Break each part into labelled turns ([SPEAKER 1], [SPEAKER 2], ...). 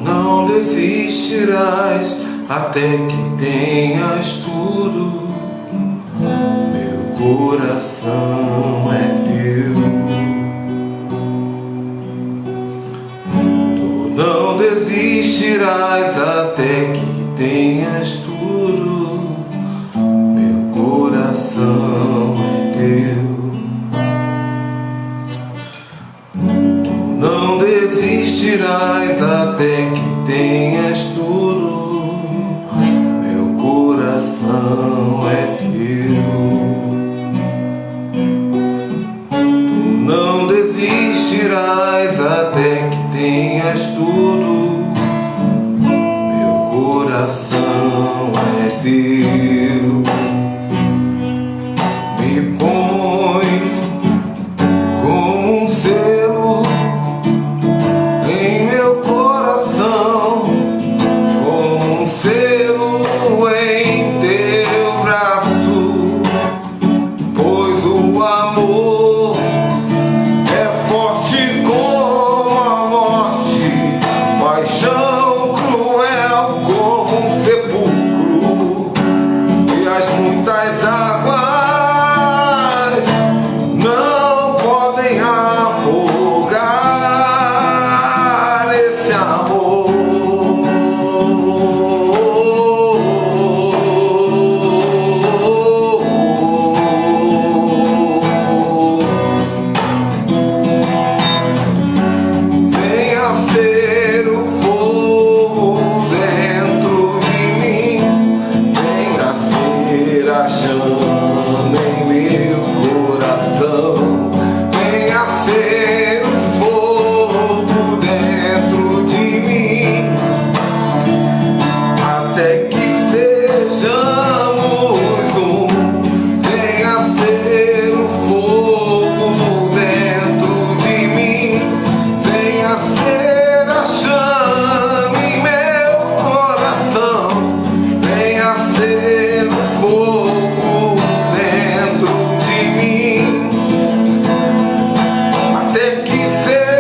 [SPEAKER 1] não desistirás até que tenhas tudo. Meu coração é teu. Tu não desistirás até que tenhas tudo. Meu coração é teu. Tu não desistirás até que tenhas tudo. Meu coração é teu. Tu não desistirás até que tenhas tudo. Meu coração é teu. Me põe como um selo em meu coração, como um selo em teu braço, pois o amor é forte como a morte, paixão cruel como um sepulcro, e as muitas águas não podem afogar esse amor. Venha ser o fogo dentro de mim, venha ser a chama em meu coração, venha ser o fogo dentro de mim, até que sejamos um. Venha ser o fogo dentro de mim, venha ser a chama em meu coração, venha ser o fogo dentro de mim, até que sejamos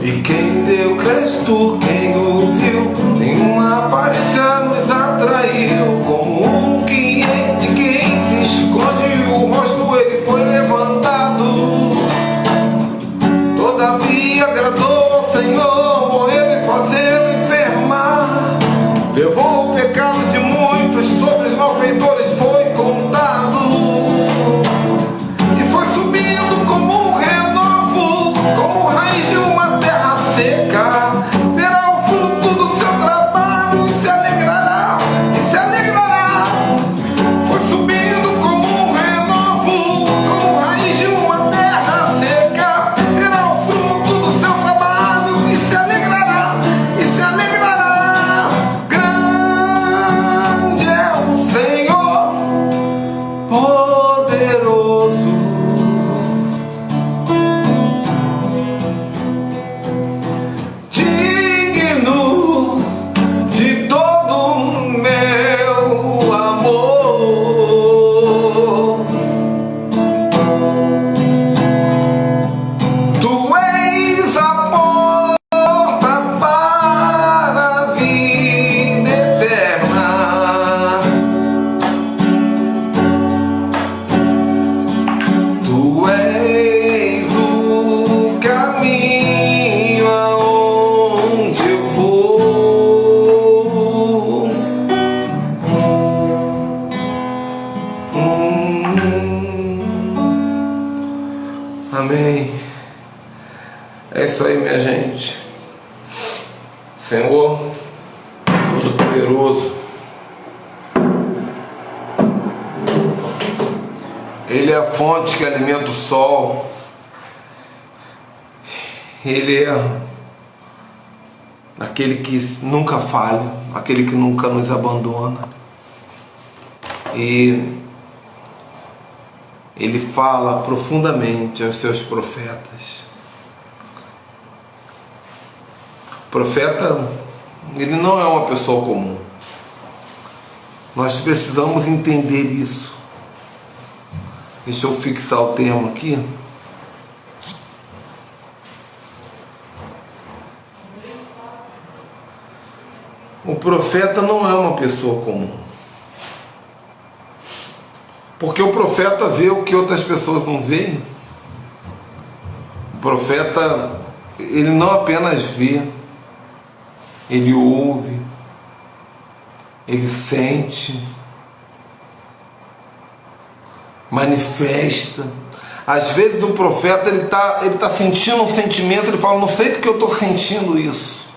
[SPEAKER 1] E quem deu crédito, quem ouviu, nenhuma aparência nos atraiu. Como um cliente, quem se esconde o rosto, ele foi levantado. Todavia agradou ao Senhor, morreu e fazê-lo enfermar. Levou o pecado de muitos, sobre os malfeitores foi contado. E foi subindo como um renovo, como raiz de uma terra seca. Verá o fruto do seu trabalho e se alegrará, e se alegrará. Foi subindo como um renovo, como raiz de uma terra seca. Verá o fruto do seu trabalho e se alegrará, e se alegrará. Grande é o Senhor, poderoso, digno de todo o meu amor. Tu és a porta para a vida eterna. Tu és o caminho aonde eu vou. Amém. É isso aí, minha gente. Senhor Todo-Poderoso, Ele é a fonte que alimenta o sol. Ele é aquele que nunca falha, aquele que nunca nos abandona. E ele fala profundamente aos seus profetas. O profeta, ele não é uma pessoa comum. Nós precisamos entender isso. Deixa eu fixar o termo aqui. O profeta não é uma pessoa comum. Porque o profeta vê o que outras pessoas não veem. O profeta, ele não apenas vê, ele ouve, ele sente, manifesta. Às vezes o profeta ele tá sentindo um sentimento, ele fala, não sei porque eu estou sentindo isso.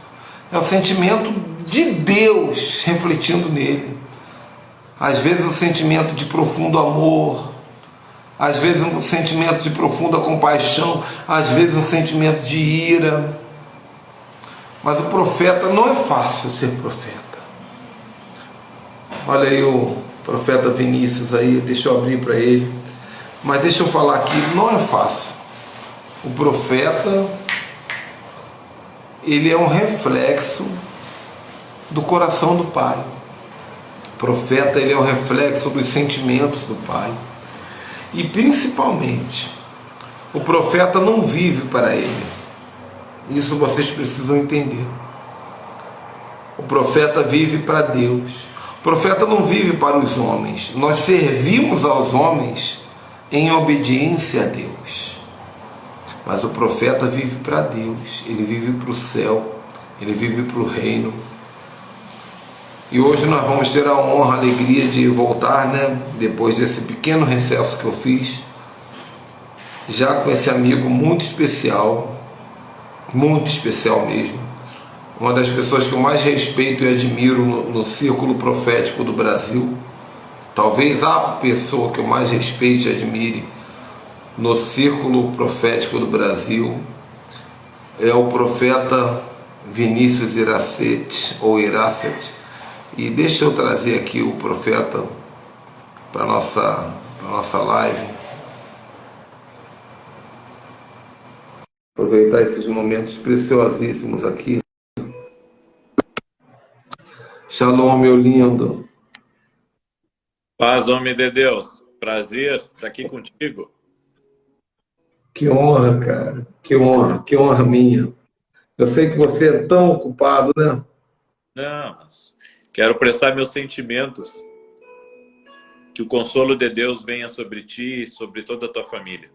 [SPEAKER 1] É o sentimento de Deus refletindo nele. Às vezes um sentimento de profundo amor, às vezes um sentimento de profunda compaixão, às vezes um sentimento de ira. Mas o profeta, não é fácil ser profeta. Olha aí o profeta Vinícius aí, deixa eu abrir para ele. Mas deixa eu falar aqui, não é fácil. O profeta, ele é um reflexo do coração do Pai. O profeta, ele é o reflexo dos sentimentos do Pai. E principalmente, o profeta não vive para ele. Isso vocês precisam entender. O profeta vive para Deus. O profeta não vive para os homens. Nós servimos aos homens em obediência a Deus. Mas o profeta vive para Deus. Ele vive para o céu. Ele vive para o reino. E hoje nós vamos ter a honra, a alegria de voltar, né? Depois desse pequeno recesso que eu fiz, já com esse amigo muito especial mesmo, uma das pessoas que eu mais respeito e admiro no círculo profético do Brasil, talvez a pessoa que eu mais respeite e admire no círculo profético do Brasil, é o profeta Vinícius Iracete, ou Iracete. E deixa eu trazer aqui o profeta para a nossa live. Aproveitar esses momentos preciosíssimos aqui. Shalom, meu lindo.
[SPEAKER 2] Paz, homem de Deus. Prazer estar aqui contigo.
[SPEAKER 1] Que honra, cara. Que honra minha. Eu sei que você é tão ocupado, né?
[SPEAKER 2] Não, mas quero prestar meus sentimentos. Que o consolo de Deus venha sobre ti e sobre toda a tua família.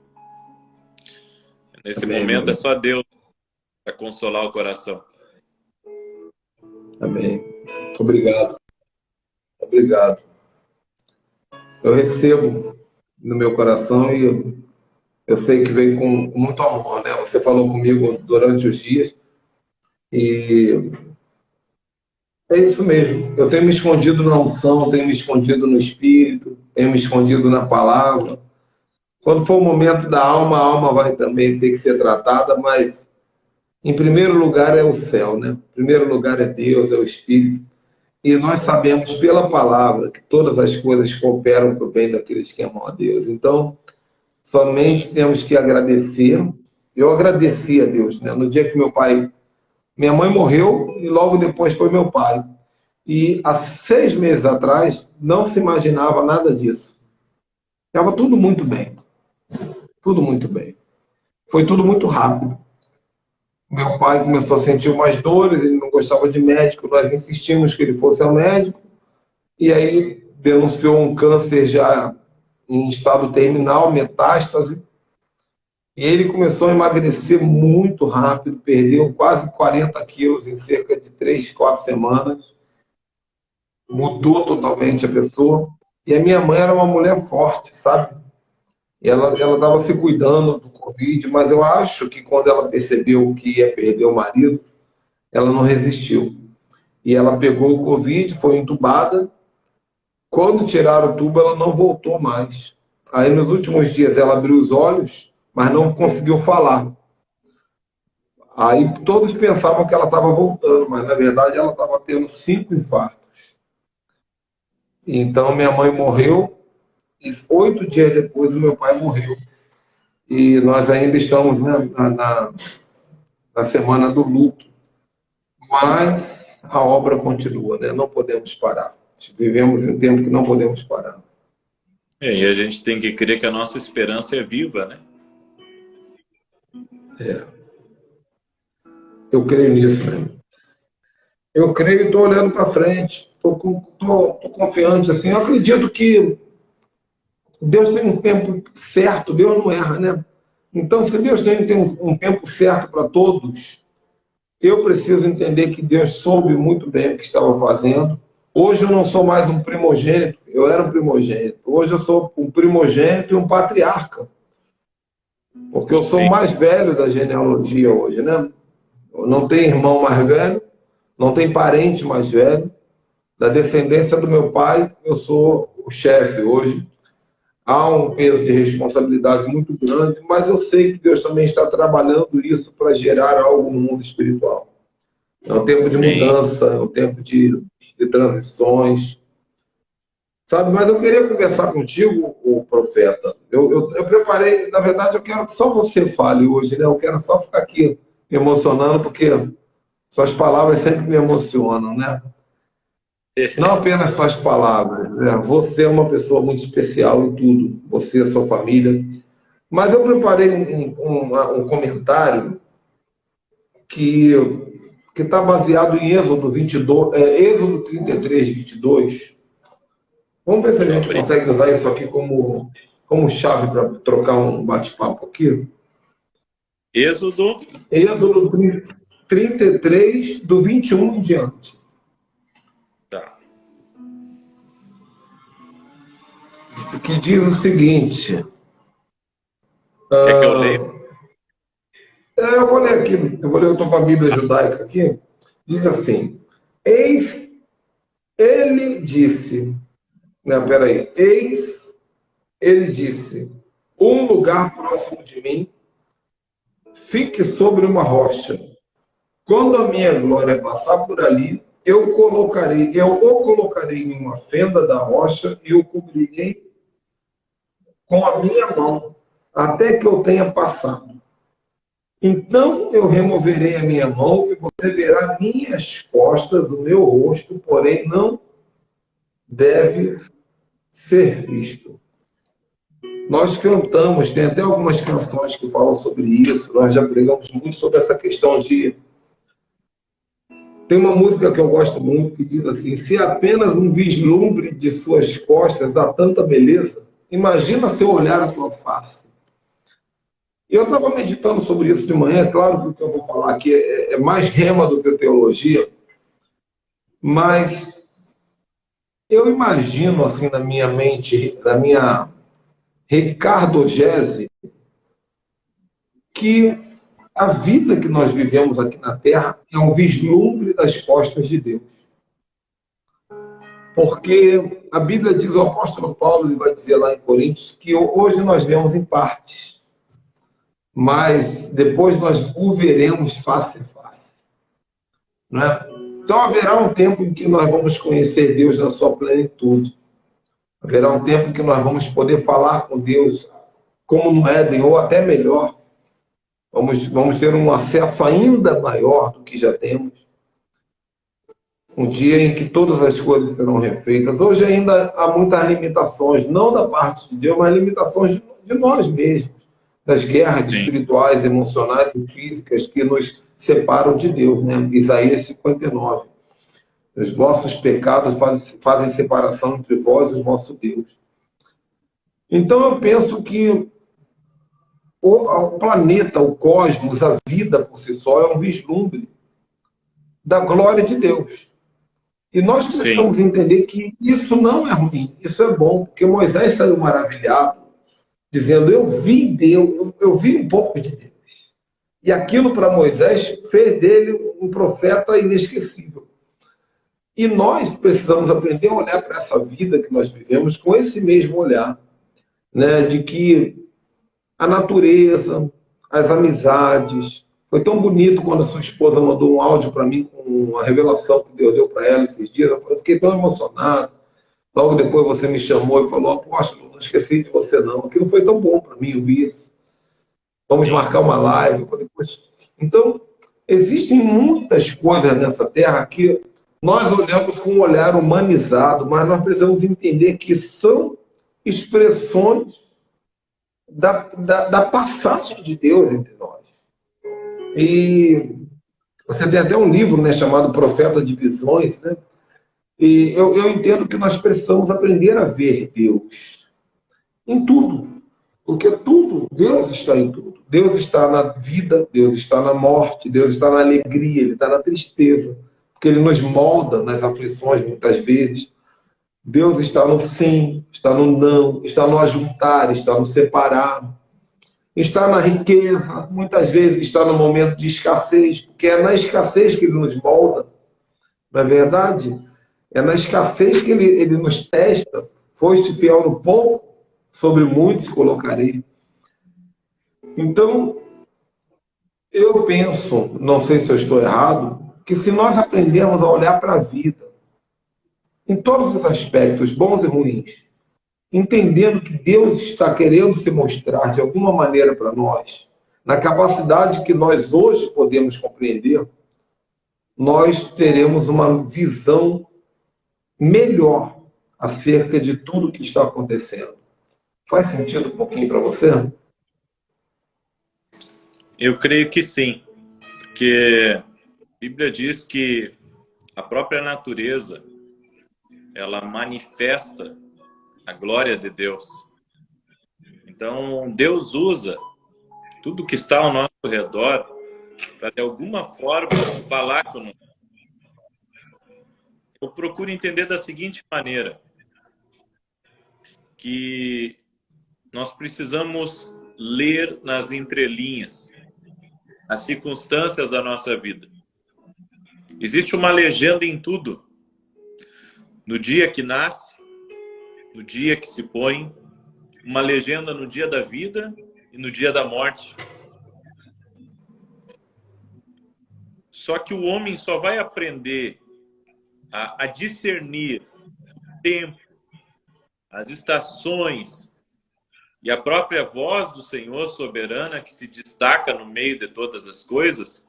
[SPEAKER 2] Nesse
[SPEAKER 1] Amém,
[SPEAKER 2] momento
[SPEAKER 1] meu.
[SPEAKER 2] é só Deus para consolar o coração.
[SPEAKER 1] Amém. Obrigado. Obrigado. Eu recebo no meu coração e eu sei que veio com muito amor, né? Você falou comigo durante os dias e é isso mesmo. Eu tenho me escondido na unção, tenho me escondido no Espírito, tenho me escondido na palavra. Quando for o momento da alma, a alma vai também ter que ser tratada, mas em primeiro lugar é o céu, né? Em primeiro lugar é Deus, é o Espírito. E nós sabemos pela palavra que todas as coisas cooperam para o bem daqueles que amam a Deus. Então, somente temos que agradecer. Eu agradeci a Deus, né? No dia que minha mãe morreu e logo depois foi meu pai. E há 6 meses atrás não se imaginava nada disso. Estava tudo muito bem. Tudo muito bem. Foi tudo muito rápido. Meu pai começou a sentir umas dores, ele não gostava de médico, nós insistimos que ele fosse ao médico, e aí ele denunciou um câncer já em estado terminal, metástase, e ele começou a emagrecer muito rápido, perdeu quase 40 quilos em cerca de 3, 4 semanas, mudou totalmente a pessoa, e a minha mãe era uma mulher forte, sabe? E ela estava se cuidando do Covid, mas eu acho que quando ela percebeu que ia perder o marido, ela não resistiu. E ela pegou o Covid, foi entubada. Quando tiraram o tubo, ela não voltou mais. Aí nos últimos dias ela abriu os olhos, mas não conseguiu falar. Aí todos pensavam que ela estava voltando, mas na verdade ela estava tendo 5 infartos. Então, minha mãe morreu e 8 dias depois o meu pai morreu. E nós ainda estamos, né, na semana do luto. Mas a obra continua, né? Não podemos parar. Vivemos em um tempo que não podemos parar.
[SPEAKER 2] E a gente tem que crer que a nossa esperança é viva, né?
[SPEAKER 1] Eu creio nisso, né? Eu creio e estou olhando para frente. Estou confiante, assim. Eu acredito que Deus tem um tempo certo, Deus não erra, né? Então, se Deus tem um tempo certo para todos, eu preciso entender que Deus soube muito bem o que estava fazendo. Hoje eu não sou mais um primogênito, eu era um primogênito. Hoje eu sou um primogênito e um patriarca. Porque eu sou o mais velho da genealogia hoje, né? Eu não tenho irmão mais velho, não tenho parente mais velho. Da descendência do meu pai, eu sou o chefe hoje. Há um peso de responsabilidade muito grande, mas eu sei que Deus também está trabalhando isso para gerar algo no mundo espiritual. É um tempo de mudança, é um tempo de transições. Sabe, mas eu queria conversar contigo, o profeta. Eu preparei, na verdade, eu quero que só você fale hoje, né? Eu quero só ficar aqui me emocionando, porque suas palavras sempre me emocionam, né? Não apenas suas palavras, né? Você é uma pessoa muito especial em tudo, você e a sua família. Mas eu preparei um comentário que está baseado em Êxodo 22, Êxodo 33, 22. Vamos ver se a gente consegue usar isso aqui como chave para trocar um bate-papo aqui.
[SPEAKER 2] Êxodo
[SPEAKER 1] 33, do 21 em diante.
[SPEAKER 2] Tá.
[SPEAKER 1] Que diz o seguinte.
[SPEAKER 2] Quer que eu leia?
[SPEAKER 1] Eu vou ler aqui. Eu estou com a Bíblia judaica aqui. Diz assim: Eis, ele disse. Não, peraí. Eis, ele disse: um lugar próximo de mim, fique sobre uma rocha. Quando a minha glória passar por ali, eu o colocarei em uma fenda da rocha e o cobrirei com a minha mão, até que eu tenha passado. Então eu removerei a minha mão e você verá minhas costas, o meu rosto, porém não deve ser visto. Nós cantamos, tem até algumas canções que falam sobre isso, nós já pregamos muito sobre essa questão de... Tem uma música que eu gosto muito que diz assim: se apenas um vislumbre de suas costas dá tanta beleza, imagina se eu olhar a tua face. E eu estava meditando sobre isso de manhã, é claro que o que eu vou falar aqui é mais rema do que teologia, mas eu imagino assim na minha mente, na minha ricardogese, que a vida que nós vivemos aqui na Terra é um vislumbre das costas de Deus. Porque a Bíblia diz, o apóstolo Paulo ele vai dizer lá em Coríntios, que hoje nós vemos em partes, mas depois nós o veremos face a face. Não é? Então haverá um tempo em que nós vamos conhecer Deus na sua plenitude. Haverá um tempo em que nós vamos poder falar com Deus como no Éden, ou até melhor. Vamos ter um acesso ainda maior do que já temos. Um dia em que todas as coisas serão refeitas. Hoje ainda há muitas limitações, não da parte de Deus, mas limitações de nós mesmos, das guerras espirituais, emocionais e físicas que nos separam de Deus, né? Isaías 59. Os vossos pecados fazem separação entre vós e o vosso Deus. Então eu penso que o planeta, o cosmos, a vida por si só é um vislumbre da glória de Deus. E nós precisamos entender que isso não é ruim, isso é bom, porque Moisés saiu maravilhado, dizendo, eu vi Deus, eu vi um pouco de Deus. E aquilo para Moisés fez dele um profeta inesquecível. E nós precisamos aprender a olhar para essa vida que nós vivemos com esse mesmo olhar, né, de que a natureza, as amizades... Foi tão bonito quando a sua esposa mandou um áudio para mim com a revelação que Deus deu para ela esses dias. Eu fiquei tão emocionado. Logo depois você me chamou e falou, apóstolo, não esqueci de você não. Aquilo foi tão bom para mim, eu vi isso. Vamos
[SPEAKER 2] Sim.
[SPEAKER 1] marcar uma live. Depois... Então, existem muitas coisas nessa terra que nós olhamos com um olhar humanizado, mas nós precisamos entender que são expressões da passagem de Deus entre nós. E você tem até um livro, né, chamado Profeta de Visões, né? E eu entendo que nós precisamos aprender a ver Deus em tudo. Porque tudo, Deus está em tudo. Deus está na vida, Deus está na morte, Deus está na alegria, Ele está na tristeza. Porque Ele nos molda nas aflições muitas vezes. Deus está no sim, está no não, está no ajuntar, está no separar. Está na riqueza, muitas vezes está no momento de escassez, porque é na escassez que Ele nos molda. Na verdade, é na escassez que ele nos testa. Foste fiel no pouco, sobre muitos colocarei. Então, eu penso, não sei se eu estou errado, que se nós aprendermos a olhar para a vida, em todos os aspectos, bons e ruins, entendendo que Deus está querendo se mostrar de alguma maneira para nós, na capacidade que nós hoje podemos compreender, nós teremos uma visão melhor acerca de tudo que está acontecendo. Faz sentido um pouquinho para você?
[SPEAKER 2] Eu creio que sim, porque a Bíblia diz que a própria natureza, ela manifesta a glória de Deus. Então, Deus usa tudo que está ao nosso redor para, de alguma forma, falar conosco. Eu procuro entender da seguinte maneira, que nós precisamos ler nas entrelinhas as circunstâncias da nossa vida. Existe uma legenda em tudo. No dia que nasce, no dia que se põe, uma legenda no dia da vida e no dia da morte. Só que o homem só vai aprender a discernir o tempo, as estações e a própria voz do Senhor soberana que se destaca no meio de todas as coisas,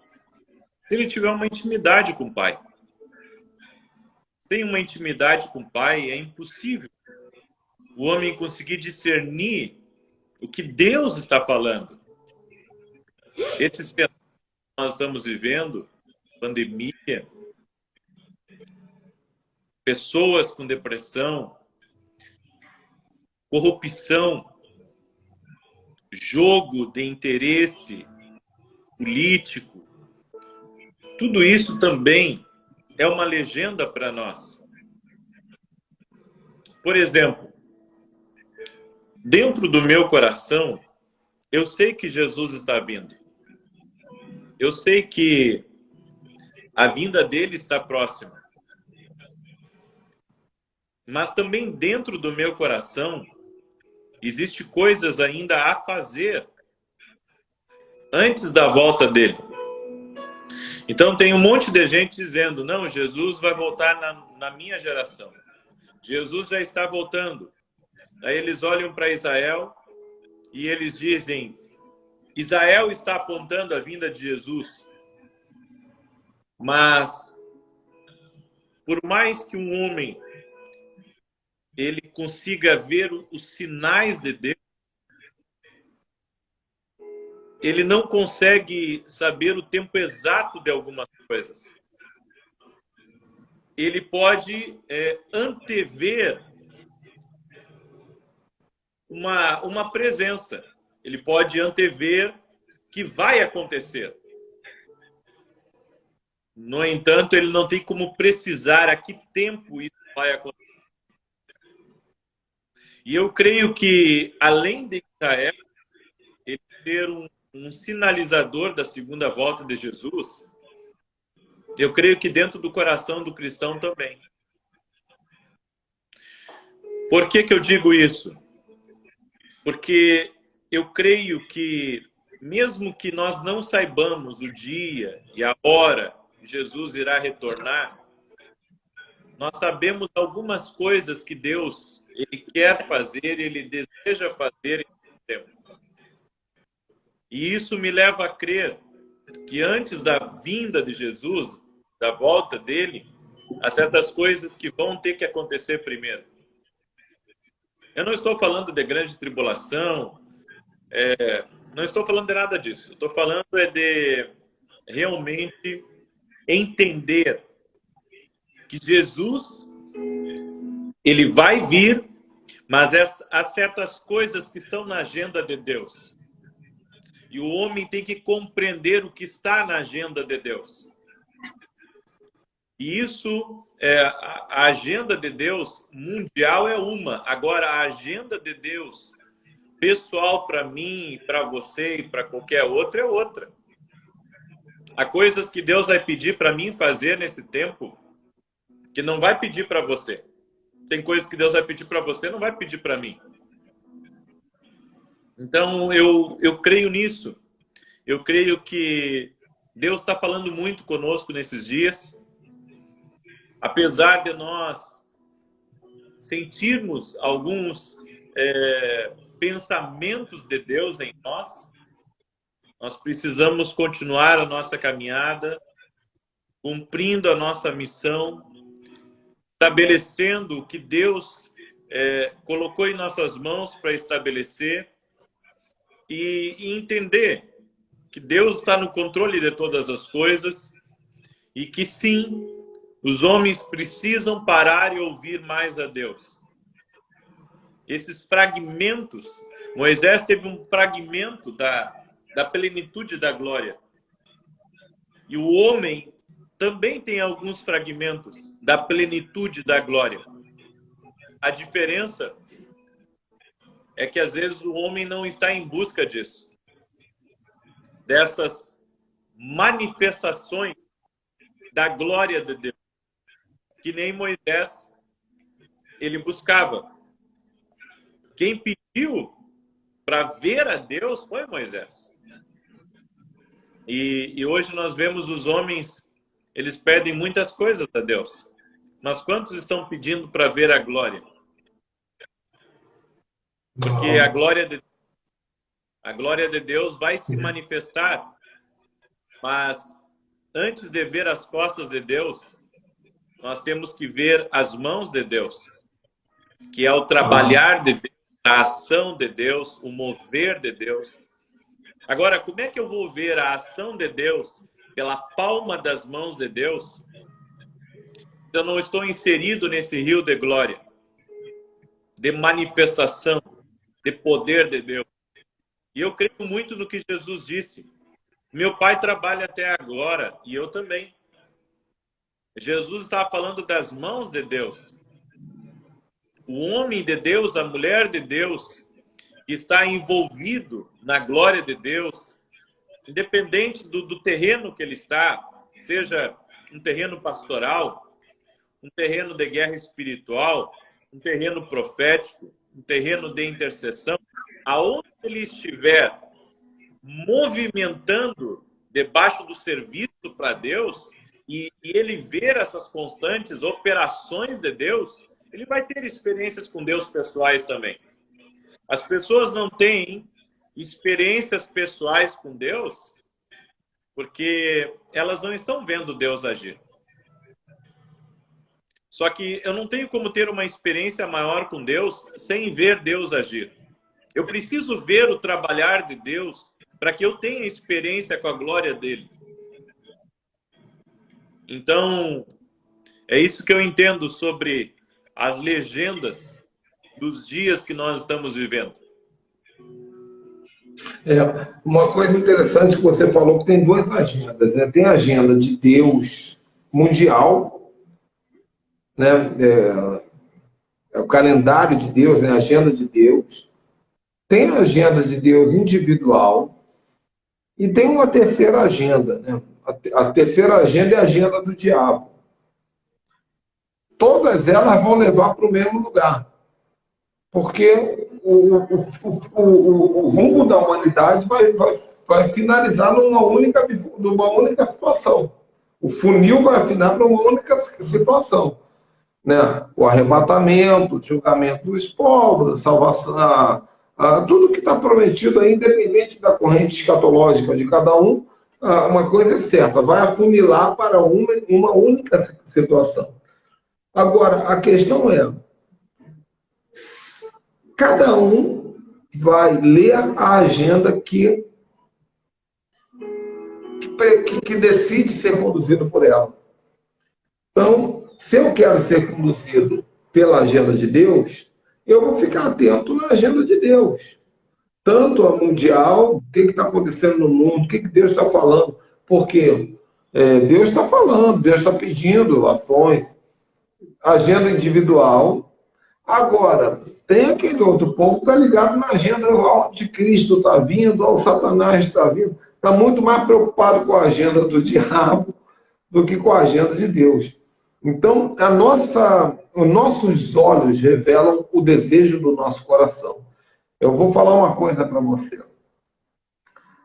[SPEAKER 2] se ele tiver uma intimidade com o Pai. Sem uma intimidade com o Pai, é impossível o homem conseguir discernir o que Deus está falando. Esse cenário que nós estamos vivendo, pandemia, pessoas com depressão, corrupção, jogo de interesse político, tudo isso também é uma legenda para nós. Por exemplo, dentro do meu coração, eu sei que Jesus está vindo. Eu sei que a vinda dele está próxima. Mas também dentro do meu coração, existe coisas ainda a fazer antes da volta dele. Então tem um monte de gente dizendo, não, Jesus vai voltar na minha geração. Jesus já está voltando. Aí eles olham para Israel e eles dizem, Israel está apontando a vinda de Jesus. Mas, por mais que um homem ele consiga ver os sinais de Deus, ele não consegue saber o tempo exato de algumas coisas. Ele pode antever uma presença. Ele pode antever que vai acontecer. No entanto, ele não tem como precisar a que tempo isso vai acontecer. E eu creio que, além de Israel, ele ser um sinalizador da segunda volta de Jesus, eu creio que dentro do coração do cristão também. Por que eu digo isso? Porque eu creio que, mesmo que nós não saibamos o dia e a hora que Jesus irá retornar, nós sabemos algumas coisas que Deus ele quer fazer, ele deseja fazer nesse tempo. E isso me leva a crer que antes da vinda de Jesus, da volta dele, há certas coisas que vão ter que acontecer primeiro. Eu não estou falando de grande tribulação, não estou falando de nada disso. Estou falando de realmente entender que Jesus, ele vai vir, mas há certas coisas que estão na agenda de Deus. E o homem tem que compreender o que está na agenda de Deus. E isso, a agenda de Deus mundial é uma. Agora, a agenda de Deus pessoal para mim, para você e para qualquer outro é outra. Há coisas que Deus vai pedir para mim fazer nesse tempo que não vai pedir para você. Tem coisas que Deus vai pedir para você, não vai pedir para mim. Então, eu creio nisso. Eu creio que Deus está falando muito conosco nesses dias. Apesar de nós sentirmos alguns pensamentos de Deus em nós, nós precisamos continuar a nossa caminhada, cumprindo a nossa missão, estabelecendo o que Deus colocou em nossas mãos para estabelecer e entender que Deus está no controle de todas as coisas e que sim, os homens precisam parar e ouvir mais a Deus. Esses fragmentos, Moisés teve um fragmento da plenitude da glória. E o homem também tem alguns fragmentos da plenitude da glória. A diferença é que às vezes o homem não está em busca disso. Dessas manifestações da glória de Deus. Que nem Moisés, ele buscava. Quem pediu para ver a Deus foi Moisés. E hoje nós vemos os homens, eles pedem muitas coisas a Deus. Mas quantos estão pedindo para ver a glória? Porque a glória de Deus vai se manifestar. Mas antes de ver as costas de Deus, nós temos que ver as mãos de Deus, que é o trabalhar de Deus, a ação de Deus, o mover de Deus. Agora, como é que eu vou ver a ação de Deus pela palma das mãos de Deus se eu não estou inserido nesse rio de glória, de manifestação, de poder de Deus? E eu creio muito no que Jesus disse. Meu Pai trabalha até agora, e eu também. Jesus estava falando das mãos de Deus. O homem de Deus, a mulher de Deus, que está envolvido na glória de Deus, independente do terreno que ele está, seja um terreno pastoral, um terreno de guerra espiritual, um terreno profético, um terreno de intercessão, aonde ele estiver movimentando debaixo do serviço para Deus, e ele ver essas constantes operações de Deus, ele vai ter experiências com Deus pessoais também. As pessoas não têm experiências pessoais com Deus porque elas não estão vendo Deus agir. Só que eu não tenho como ter uma experiência maior com Deus sem ver Deus agir. Eu preciso ver o trabalhar de Deus para que eu tenha experiência com a glória dele. Então, é isso que eu entendo sobre as legendas dos dias que nós estamos vivendo.
[SPEAKER 1] Uma coisa interessante que você falou, que tem duas agendas, né? Tem a agenda de Deus mundial, né? É o calendário de Deus, né? A agenda de Deus. Tem a agenda de Deus individual e tem uma terceira agenda, né? A terceira agenda é a agenda do diabo. Todas elas vão levar para o mesmo lugar. Porque o rumo da humanidade vai finalizar numa única situação. O funil vai afinar para uma única situação. né? O arrebatamento, o julgamento dos povos, a salvação, tudo que está prometido aí, independente da corrente escatológica de cada um, uma coisa é certa, vai afunilar para uma única situação. Agora, a questão é, cada um vai ler a agenda que decide ser conduzido por ela. Então, se eu quero ser conduzido pela agenda de Deus, eu vou ficar atento na agenda de Deus. Tanto a mundial, o que está acontecendo no mundo, o que Deus está falando. Porque Deus está falando, Deus está pedindo ações, agenda individual. Agora, tem aquele outro povo que está ligado na agenda de Cristo está vindo, o Satanás está vindo. Está muito mais preocupado com a agenda do diabo do que com a agenda de Deus. Então, os nossos olhos revelam o desejo do nosso coração. Eu vou falar uma coisa para você.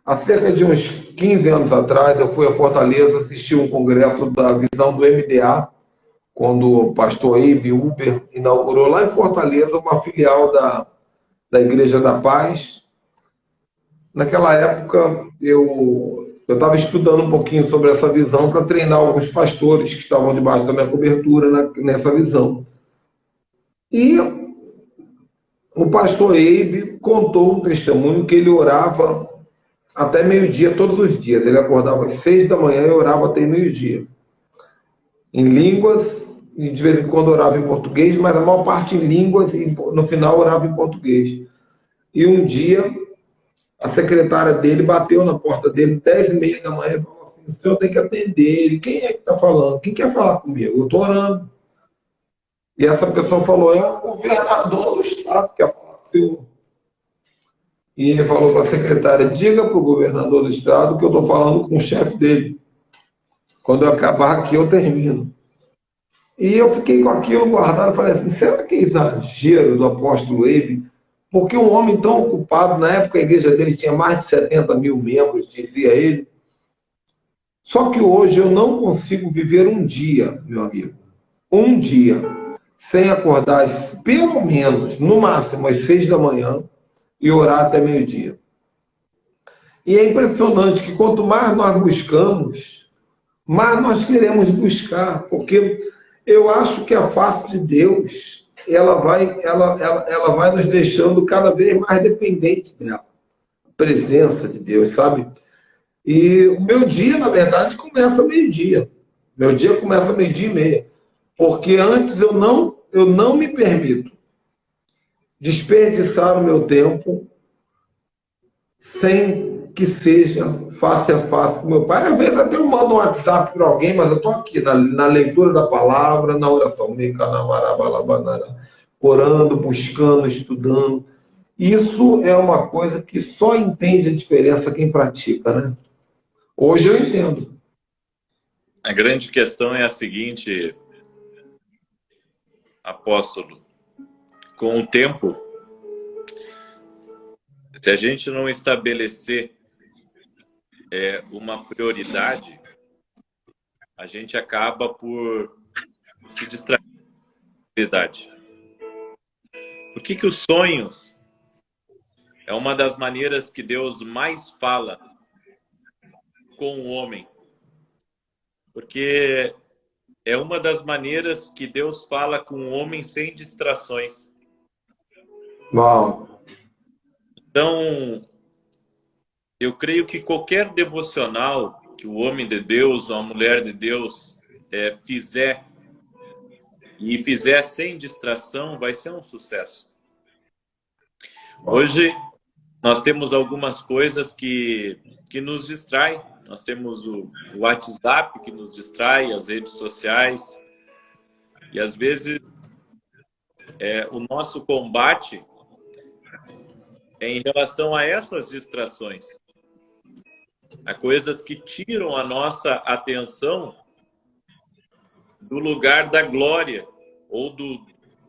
[SPEAKER 1] Há cerca de uns 15 anos atrás, eu fui a Fortaleza assistir um congresso da visão do MDA, quando o pastor Eibe Uber inaugurou lá em Fortaleza uma filial da Igreja da Paz. Naquela época, eu estava estudando um pouquinho sobre essa visão para treinar alguns pastores que estavam debaixo da minha cobertura nessa visão. E o pastor Eibe contou um testemunho que ele orava até meio-dia todos os dias. Ele acordava às 6 da manhã e orava até meio-dia. Em línguas, e de vez em quando orava em português, mas a maior parte em línguas e no final orava em português. E um dia, a secretária dele bateu na porta dele, 10h30 da manhã, e falou assim: o senhor tem que atender ele. Quem é que está falando? Quem quer falar comigo? Eu estou orando. E essa pessoa falou: é o governador do estado que quer falar com o senhor. E ele falou para a secretária: diga para o governador do estado que eu estou falando com o chefe dele. Quando eu acabar aqui, eu termino. E eu fiquei com aquilo guardado e falei assim: será que é exagero do apóstolo Eibe? Porque um homem tão ocupado, na época a igreja dele tinha mais de 70 mil membros, dizia ele. Só que hoje eu não consigo viver um dia, meu amigo, um dia, sem acordar pelo menos, no máximo, às 6 da manhã e orar até meio-dia. E é impressionante que quanto mais nós buscamos, mais nós queremos buscar, porque eu acho que a face de Deus ela vai nos deixando cada vez mais dependentes dela. A presença de Deus, sabe? E o meu dia, na verdade, começa meio-dia. Meu dia começa meio-dia e meia. Porque antes eu não me permito desperdiçar o meu tempo sem que seja face a face com meu pai. Às vezes até eu mando um WhatsApp para alguém, mas eu estou aqui na leitura da palavra, na oração, orando, buscando, estudando. Isso é uma coisa que só entende a diferença quem pratica, né? Hoje eu entendo.
[SPEAKER 2] A grande questão é a seguinte, apóstolo: com o tempo, se a gente não estabelecer uma prioridade, a gente acaba por se distrair da prioridade. Por que os sonhos é uma das maneiras que Deus mais fala com o homem? Porque é uma das maneiras que Deus fala com o homem sem distrações.
[SPEAKER 1] Uau!
[SPEAKER 2] Então, eu creio que qualquer devocional que o homem de Deus ou a mulher de Deus fizer, e fizer sem distração, vai ser um sucesso. Hoje, nós temos algumas coisas que nos distraem. Nós temos o WhatsApp que nos distrai, as redes sociais. E, às vezes, o nosso combate é em relação a essas distrações. Há coisas que tiram a nossa atenção do lugar da glória ou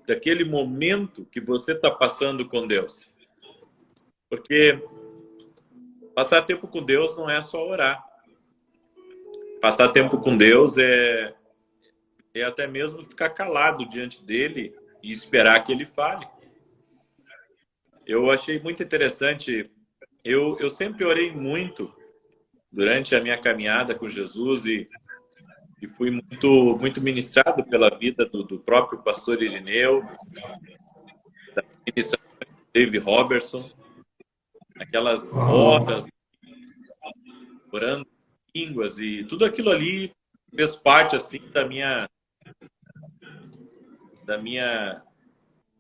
[SPEAKER 2] daquele momento que você está passando com Deus. Porque passar tempo com Deus não é só orar. Passar tempo com Deus é e até mesmo ficar calado diante dele e esperar que ele fale. Eu achei muito interessante. Eu sempre orei muito durante a minha caminhada com Jesus e fui muito ministrado pela vida do próprio pastor Irineu, da ministração de Dave Robertson, aquelas horas orando em línguas, e tudo aquilo ali fez parte assim da minha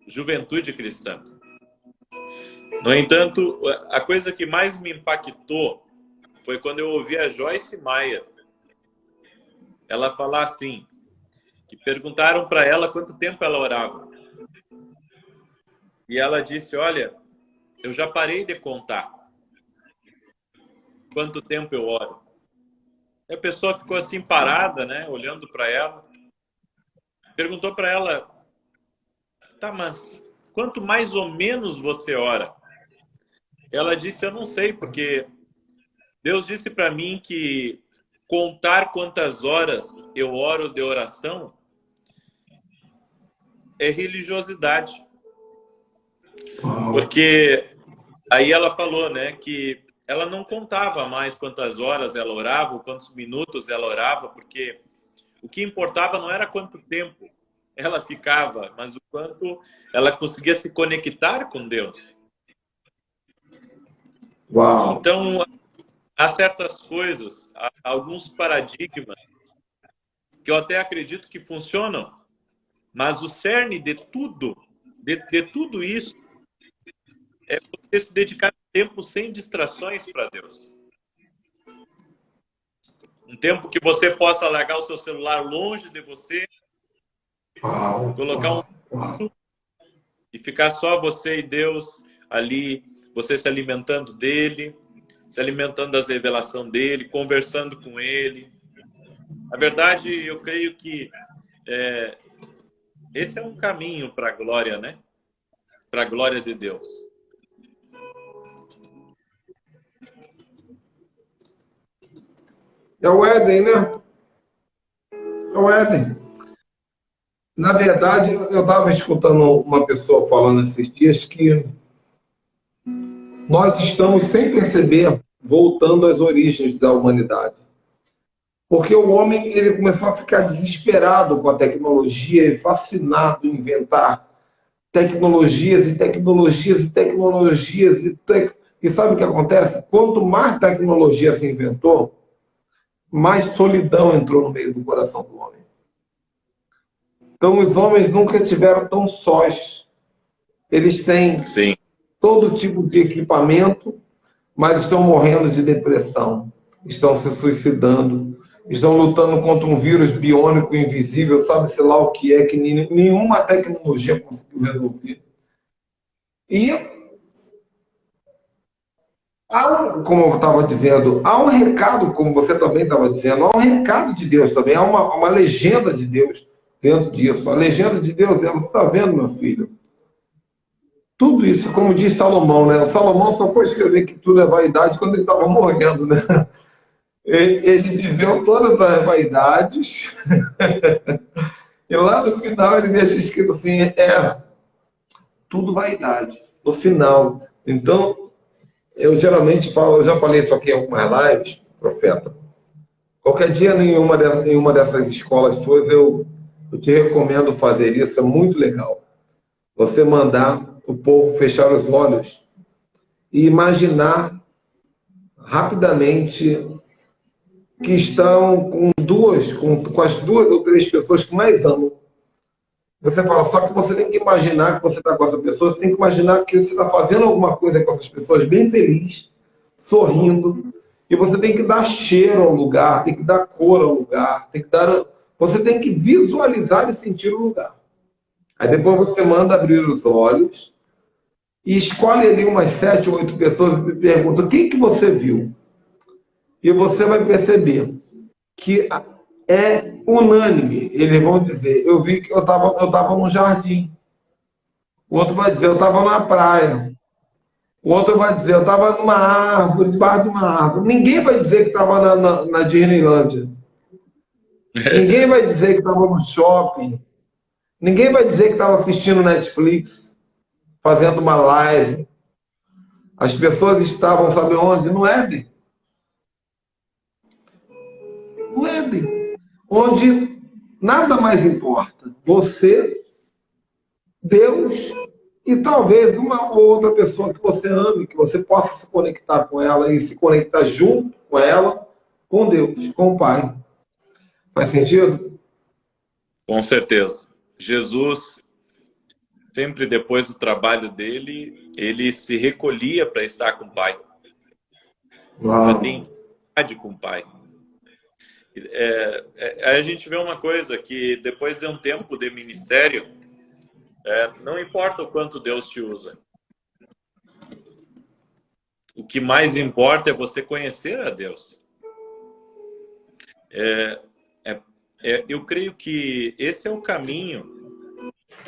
[SPEAKER 2] juventude cristã. No entanto, a coisa que mais me impactou foi quando eu ouvi a Joyce Meyer ela falar assim, que perguntaram para ela quanto tempo ela orava. E ela disse, olha, eu já parei de contar quanto tempo eu oro. E a pessoa ficou assim parada, né, olhando para ela. Perguntou para ela, tá, mas quanto mais ou menos você ora? Ela disse, eu não sei, porque Deus disse para mim que contar quantas horas eu oro de oração é religiosidade. Porque aí ela falou, né, que ela não contava mais quantas horas ela orava, quantos minutos ela orava, porque o que importava não era quanto tempo ela ficava, mas o quanto ela conseguia se conectar com Deus.
[SPEAKER 1] Uau.
[SPEAKER 2] Então, há certas coisas, há alguns paradigmas que eu até acredito que funcionam, mas o cerne de tudo, de tudo isso, é você se dedicar tempo sem distrações para Deus. Um tempo que você possa largar o seu celular longe de você, colocar e ficar só você e Deus ali, você se alimentando dele, se alimentando das revelações dele, conversando com ele. Na verdade, eu creio que esse é um caminho para a glória, né? Para a glória de Deus.
[SPEAKER 1] É o Éden, né? É o Éden. Na verdade, eu estava escutando uma pessoa falando esses dias que nós estamos, sem perceber, voltando às origens da humanidade. Porque o homem ele começou a ficar desesperado com a tecnologia e fascinado em inventar tecnologias e tecnologias e tecnologias. E sabe o que acontece? Quanto mais tecnologia se inventou, mais solidão entrou no meio do coração do homem. Então, os homens nunca tiveram tão sós. Eles têm
[SPEAKER 2] Sim.
[SPEAKER 1] todo tipo de equipamento, mas estão morrendo de depressão, estão se suicidando, estão lutando contra um vírus biônico invisível, sabe-se lá o que é, que nenhuma tecnologia conseguiu resolver. E, como eu estava dizendo, há um recado, como você também estava dizendo, há um recado de Deus também, há uma legenda de Deus dentro disso. A legenda de Deus é, você está vendo, meu filho? Tudo isso, como diz Salomão, né? Salomão só foi escrever que tudo é vaidade quando ele estava morrendo, né? Ele viveu todas as vaidades e lá no final ele deixa escrito assim, tudo vaidade, no final. Então, eu geralmente falo, eu já falei isso aqui em algumas lives, profeta, qualquer dia em uma dessas escolas suas, eu te recomendo fazer isso, é muito legal. Você mandar o povo fechar os olhos e imaginar rapidamente que estão com as duas ou três pessoas que mais amam. Você fala, só que você tem que imaginar que você está com essa pessoa, você tem que imaginar que você está fazendo alguma coisa com essas pessoas bem feliz, sorrindo, e você tem que dar cheiro ao lugar, tem que dar cor ao lugar, você tem que visualizar e sentir o lugar. Aí depois você manda abrir os olhos e escolhe ali umas 7 ou 8 pessoas e me pergunta, o que você viu? E você vai perceber que é unânime. Eles vão dizer, eu vi que eu estava no jardim. O outro vai dizer, eu estava na praia. O outro vai dizer, eu estava numa árvore, debaixo de uma árvore. Ninguém vai dizer que estava na Disneylândia. Ninguém vai dizer que estava no shopping. Ninguém vai dizer que estava assistindo Netflix, fazendo uma live. As pessoas estavam, sabe onde? No Éden. No Éden. Onde nada mais importa. Você, Deus e talvez uma ou outra pessoa que você ame, que você possa se conectar com ela e se conectar junto com ela, com Deus, com o Pai. Faz sentido?
[SPEAKER 2] Com certeza. Jesus, sempre depois do trabalho dele, ele se recolhia para estar com o Pai. Para ter intimidade com o Pai. A gente vê uma coisa, que depois de um tempo de ministério, não importa o quanto Deus te usa. O que mais importa é você conhecer a Deus. Eu creio que esse é o caminho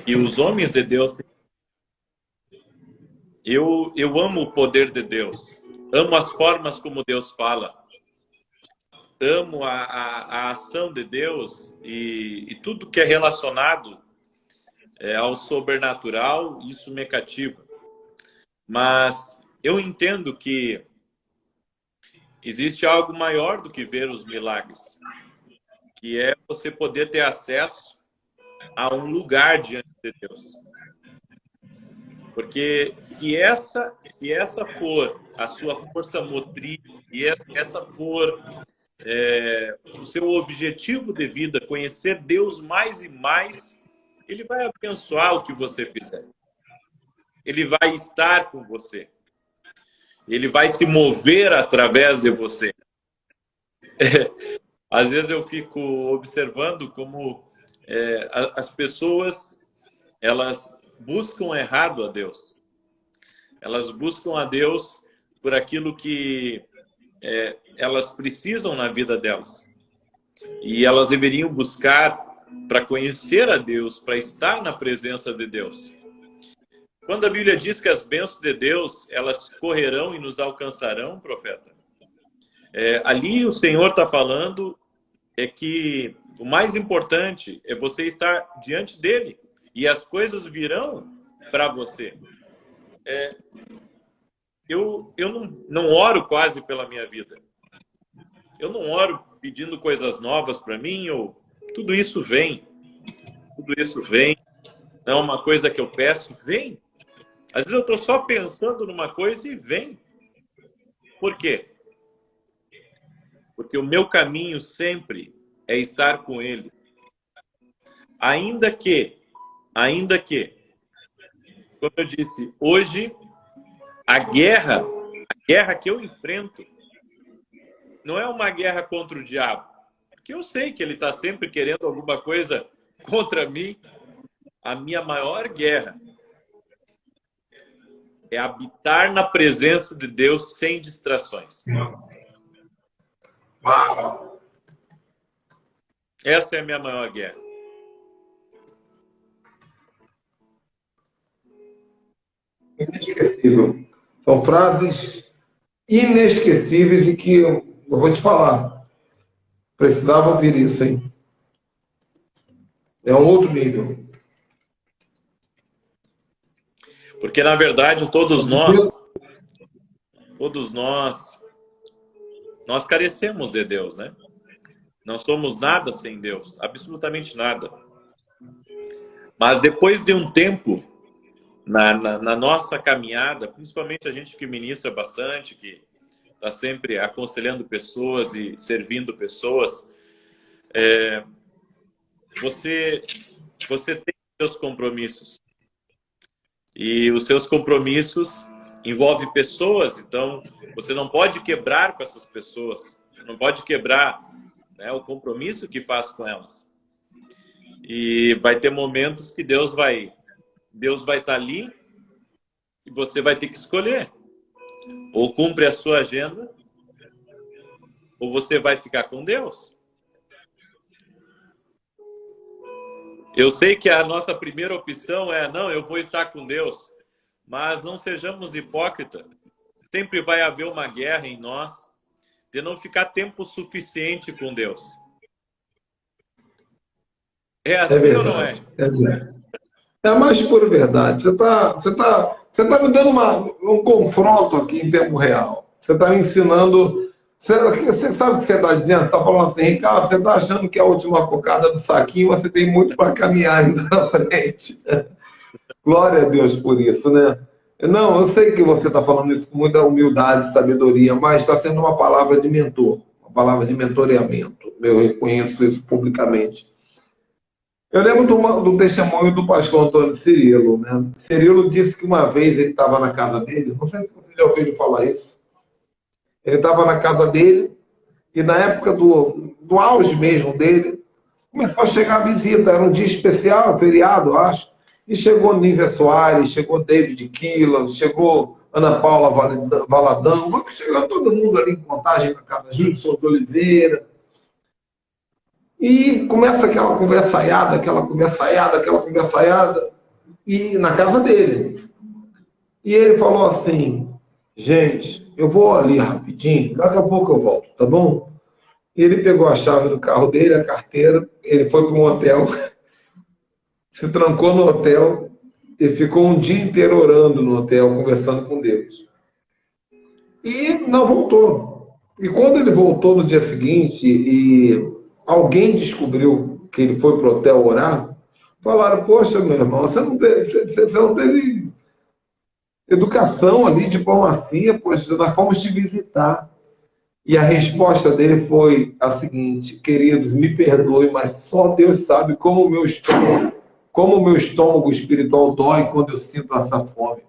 [SPEAKER 2] que os homens de Deus têm. Eu amo o poder de Deus. Amo as formas como Deus fala. Amo a ação de Deus e tudo que é relacionado ao sobrenatural, isso me cativa. Mas eu entendo que existe algo maior do que ver os milagres, que é você poder ter acesso a um lugar diante de Deus. Porque se essa for a sua força motriz, e essa for o seu objetivo de vida, conhecer Deus mais e mais, Ele vai abençoar o que você fizer. Ele vai estar com você. Ele vai se mover através de você. Às vezes eu fico observando como as pessoas, elas buscam errado a Deus. Elas buscam a Deus por aquilo que elas precisam na vida delas. E elas deveriam buscar para conhecer a Deus, para estar na presença de Deus. Quando a Bíblia diz que as bênçãos de Deus, elas correrão e nos alcançarão, profeta, ali o Senhor está falando que o mais importante é você estar diante dele e as coisas virão para você. Eu não oro quase pela minha vida. Eu não oro pedindo coisas novas para mim, ou tudo isso vem. Tudo isso vem. Não é uma coisa que eu peço, vem. Às vezes eu estou só pensando numa coisa e vem. Por quê? Porque o meu caminho sempre é estar com Ele. Ainda que, como eu disse, hoje, a guerra que eu enfrento não é uma guerra contra o diabo. Porque eu sei que ele está sempre querendo alguma coisa contra mim. A minha maior guerra é habitar na presença de Deus sem distrações. Essa é a minha maior guerra.
[SPEAKER 1] Inesquecível. São frases inesquecíveis e que eu vou te falar. Precisava ouvir isso, hein? É um outro nível.
[SPEAKER 2] Porque, na verdade, todos nós carecemos de Deus, né? Não somos nada sem Deus, absolutamente nada. Mas depois de um tempo, na nossa caminhada, principalmente a gente que ministra bastante, que está sempre aconselhando pessoas e servindo pessoas, você tem seus compromissos. E os seus compromissos envolvem pessoas, então você não pode quebrar com essas pessoas, não pode quebrar, né, o compromisso que faz com elas. E vai ter momentos que Deus vai estar ali e você vai ter que escolher. Ou cumpre a sua agenda, ou você vai ficar com Deus. Eu sei que a nossa primeira opção é, não, eu vou estar com Deus. Mas não sejamos hipócritas. Sempre vai haver uma guerra em nós de não ficar tempo suficiente com Deus. É
[SPEAKER 1] É
[SPEAKER 2] assim ou não é?
[SPEAKER 1] verdade. É a mais pura verdade. Você tá me dando um confronto aqui em tempo real. Você está me ensinando. Você sabe o que você está dizendo? Você está falando assim, Ricardo, você está achando que é a última cocada do saquinho, mas você tem muito para caminhar ainda na frente. Glória a Deus por isso, né? Não, eu sei que você está falando isso com muita humildade e sabedoria, mas está sendo uma palavra de mentor, uma palavra de mentoreamento. Eu reconheço isso publicamente. Eu lembro do testemunho do pastor Antônio Cirilo, né? Cirilo disse que uma vez ele estava na casa dele, não sei se você já ouviu falar isso. Ele estava na casa dele e na época do auge mesmo dele, começou a chegar a visita, era um dia especial, feriado, acho, e chegou Nívia Soares, chegou David Keelan, chegou Ana Paula Valadão, chegou todo mundo ali em Contagem na casa, Judson de Oliveira, e começa aquela conversaiada, e na casa dele. E ele falou assim, gente, eu vou ali rapidinho, daqui a pouco eu volto, tá bom? E ele pegou a chave do carro dele, a carteira, ele foi para um hotel, se trancou no hotel e ficou um dia inteiro orando no hotel, conversando com Deus. E não voltou. E quando ele voltou no dia seguinte e alguém descobriu que ele foi para o hotel orar, falaram, poxa, meu irmão, você não teve educação ali, diplomacia, poxa, nós fomos te visitar. E a resposta dele foi a seguinte, queridos, me perdoe, mas só Deus sabe como o meu estômago espiritual dói quando eu sinto essa fome.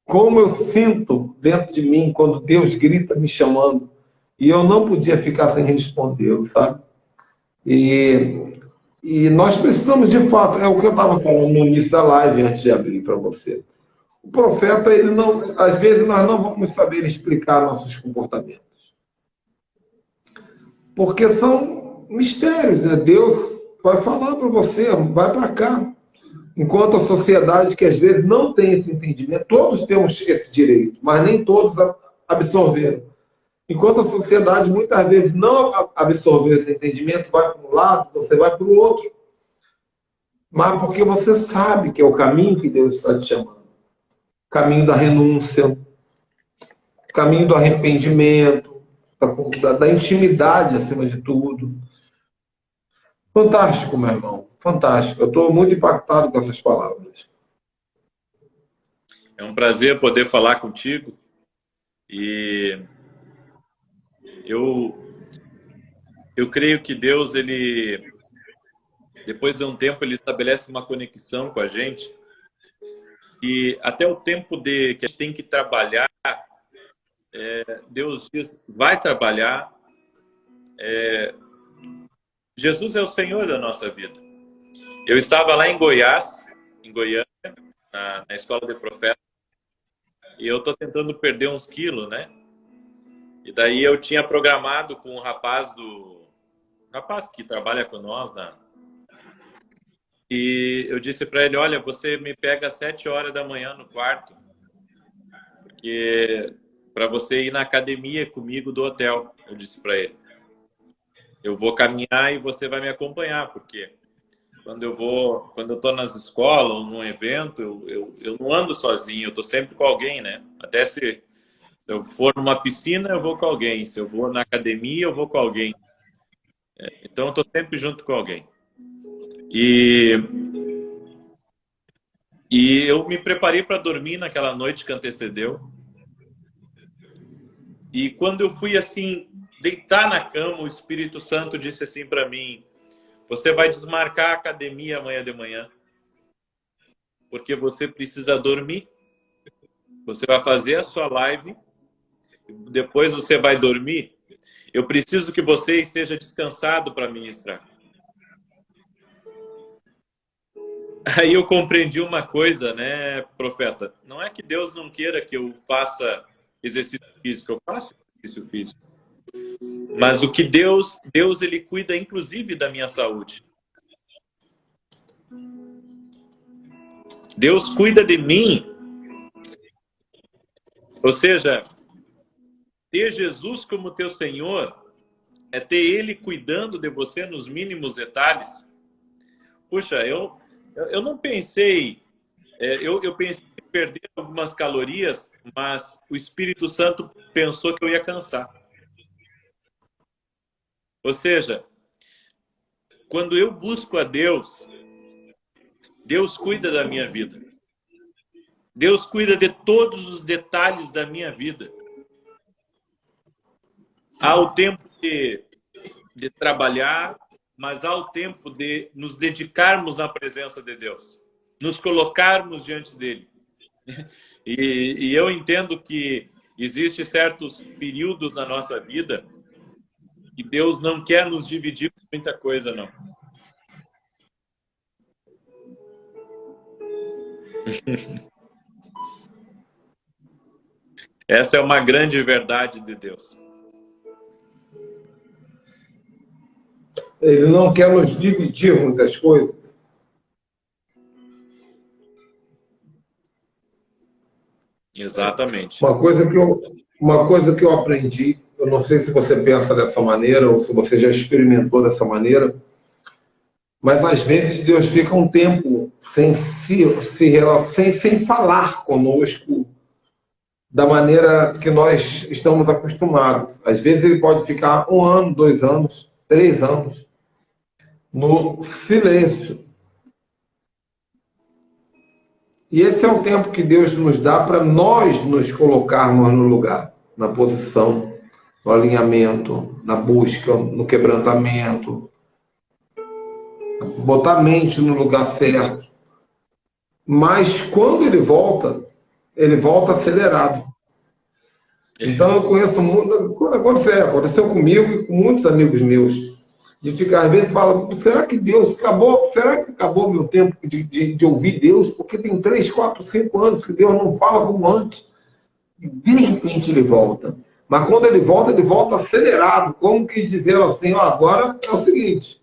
[SPEAKER 1] Como eu sinto dentro de mim quando Deus grita me chamando. E eu não podia ficar sem respondê-lo, sabe? E, e nós precisamos, de fato, é o que eu estava falando no início da live, antes de abrir para você. O profeta, ele não, às vezes nós não vamos saber explicar nossos comportamentos. Porque são mistérios, né? Deus vai falar para você, vai para cá. Enquanto a sociedade, que às vezes não tem esse entendimento, todos temos esse direito, mas nem todos absorveram. Enquanto a sociedade muitas vezes não absorveu esse entendimento, vai para um lado, você vai para o outro. Mas porque você sabe que é o caminho que Deus está te chamando. O caminho da renúncia, o caminho do arrependimento, da intimidade acima de tudo. Fantástico, meu irmão. Fantástico. Eu estou muito impactado com essas palavras.
[SPEAKER 2] É um prazer poder falar contigo. E eu creio que Deus, ele, depois de um tempo, ele estabelece uma conexão com a gente. E até o tempo que a gente tem que trabalhar, Deus diz, vai trabalhar. Jesus é o Senhor da nossa vida. Eu estava lá em Goiás, em Goiânia, na escola de profeta, e eu estou tentando perder uns quilos, né? E daí eu tinha programado com o rapaz que trabalha com nós, né? E eu disse para ele, olha, você me pega às 7 horas da manhã no quarto, porque para você ir na academia comigo do hotel, eu disse para ele. Eu vou caminhar e você vai me acompanhar, porque quando eu estou nas escolas ou num evento, eu não ando sozinho, eu estou sempre com alguém, né? Até se eu for numa piscina, eu vou com alguém. Se eu vou na academia, eu vou com alguém. Então, eu estou sempre junto com alguém. E eu me preparei para dormir naquela noite que antecedeu. E quando eu fui, assim, deitar na cama, o Espírito Santo disse assim para mim, você vai desmarcar a academia amanhã de manhã, porque você precisa dormir. Você vai fazer a sua live, depois você vai dormir. Eu preciso que você esteja descansado para ministrar. Aí eu compreendi uma coisa, né, profeta? Não é que Deus não queira que eu faça exercício físico, eu faço exercício físico. Mas o que Deus ele cuida inclusive da minha saúde. Deus cuida de mim. Ou seja, ter Jesus como teu Senhor é ter Ele cuidando de você nos mínimos detalhes. puxa, eu não pensei, eu pensei em perder algumas calorias, mas o Espírito Santo pensou que eu ia cansar. Ou seja, quando eu busco a Deus, Deus cuida da minha vida. Deus cuida de todos os detalhes da minha vida. Há o tempo de trabalhar, mas há o tempo de nos dedicarmos na presença de Deus, nos colocarmos diante dele. E eu entendo que existem certos períodos na nossa vida que Deus não quer nos dividir com muita coisa, não. Essa é uma grande verdade de Deus.
[SPEAKER 1] Ele não quer nos dividir muitas coisas.
[SPEAKER 2] Exatamente.
[SPEAKER 1] Uma coisa que eu aprendi, eu não sei se você pensa dessa maneira ou se você já experimentou dessa maneira, mas às vezes Deus fica um tempo sem falar conosco da maneira que nós estamos acostumados. Às vezes ele pode ficar 1 ano, 2 anos, 3 anos no silêncio. E esse é o tempo que Deus nos dá para nós nos colocarmos no lugar, na posição, no alinhamento, na busca, no quebrantamento, botar a mente no lugar certo. Mas quando ele volta acelerado. Então eu conheço muito, aconteceu comigo e com muitos amigos meus, de ficar às vezes falando, será que acabou meu tempo de ouvir Deus? Porque tem 3, 4, 5 anos que Deus não fala como antes. E de repente ele volta. Mas quando ele volta acelerado, como que dizer assim, ó, agora é o seguinte,